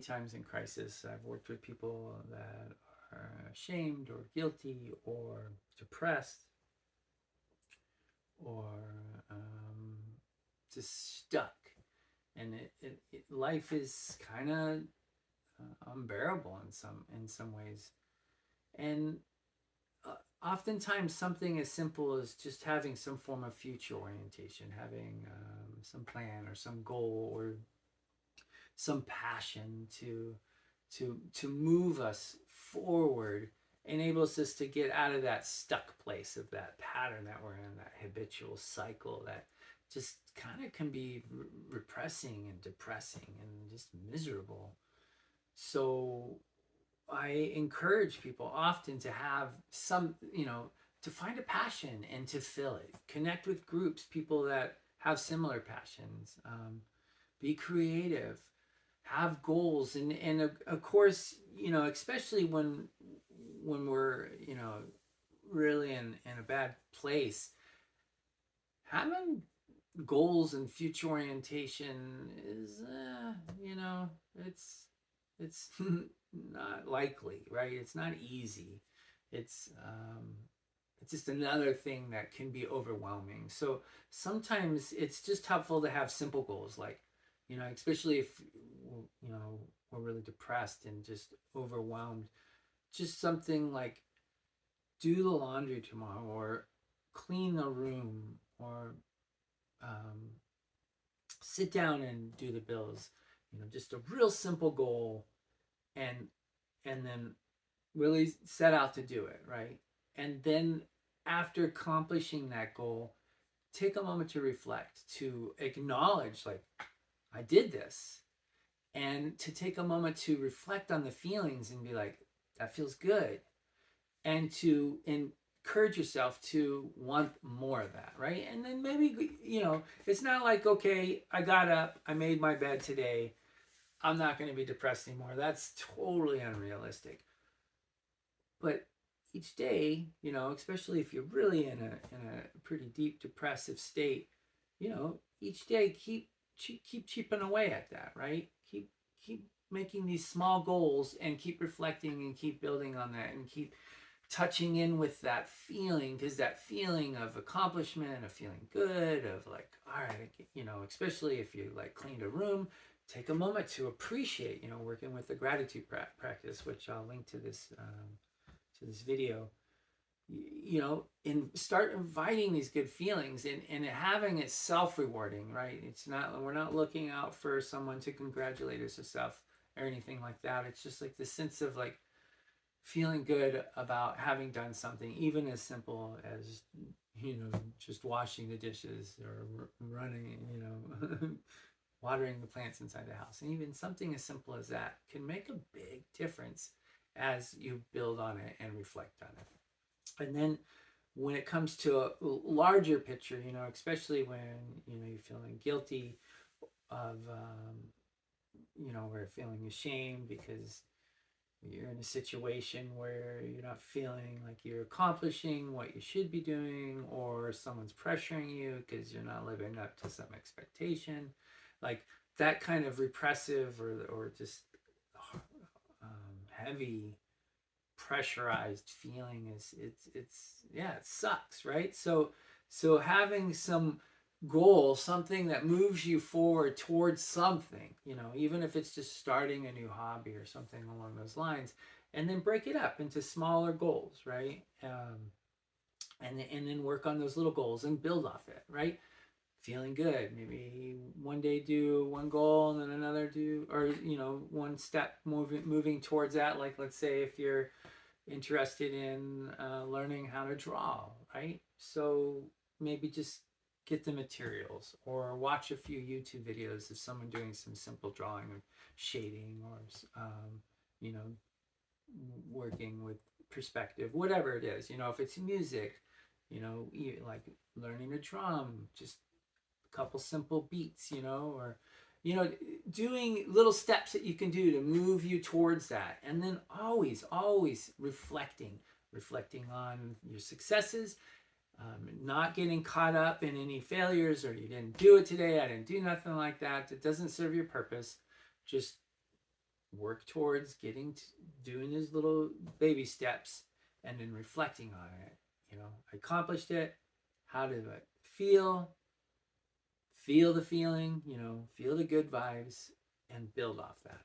times in crisis, I've worked with people that are ashamed or guilty or depressed or just stuck. And life is kind of unbearable in some ways. And oftentimes something as simple as just having some form of future orientation, having some plan or some goal or some passion to move us forward enables us to get out of that stuck place of that pattern that we're in, that habitual cycle that just kind of can be repressing and depressing and just miserable. So I encourage people often to have some, to find a passion and to fill it. Connect with groups, people that have similar passions. Be creative, have goals, and of course, especially when we're, really in a bad place, having goals and future orientation is, it's not likely, right? It's not easy. It's it's just another thing that can be overwhelming. So sometimes it's just helpful to have simple goals, like, especially if we're really depressed and just overwhelmed. Just something like do the laundry tomorrow, or clean the room, or um, sit down and do the bills. Just a real simple goal, and then really set out to do it, right? And then after accomplishing that goal, take a moment to reflect, to acknowledge, like, I did this, and to take a moment to reflect on the feelings and be like, that feels good, and to encourage yourself to want more of that, right? And then maybe, it's not like, okay, I got up, I made my bed today, I'm not going to be depressed anymore. That's totally unrealistic. But each day, especially if you're really in a pretty deep depressive state, each day keep chipping away at that, right? Keep making these small goals and keep reflecting and keep building on that and keep touching in with that feeling, because that feeling of accomplishment, of feeling good, of like, all right, especially if you like cleaned a room, take a moment to appreciate, working with the gratitude practice, which I'll link to this video, and start inviting these good feelings, and having it self-rewarding, right? We're not looking out for someone to congratulate us or anything like that. It's just like the sense of like feeling good about having done something, even as simple as, just washing the dishes or running, watering the plants inside the house. And even something as simple as that can make a big difference as you build on it and reflect on it. And then when it comes to a larger picture, especially when, you're feeling guilty of, or feeling ashamed because you're in a situation where you're not feeling like you're accomplishing what you should be doing, or someone's pressuring you because you're not living up to some expectation, like that kind of repressive or just heavy pressurized feeling it's yeah, it sucks, right? So having some goal, something that moves you forward towards something, even if it's just starting a new hobby or something along those lines, and then break it up into smaller goals, right? And then work on those little goals and build off it, right? Feeling good, maybe one day do one goal and then another do, or one step moving towards that. Like, let's say if you're interested in learning how to draw, right? So maybe just get the materials or watch a few YouTube videos of someone doing some simple drawing or shading, or you know working with perspective, whatever it is. If it's music, like learning a drum, just a couple simple beats, or doing little steps that you can do to move you towards that. And then always reflecting on your successes, not getting caught up in any failures, or you didn't do it today, I didn't do nothing like that. That doesn't serve your purpose. Just work towards doing his little baby steps, and then reflecting on it. I accomplished it. How did it feel? Feel the feeling, feel the good vibes, and build off that.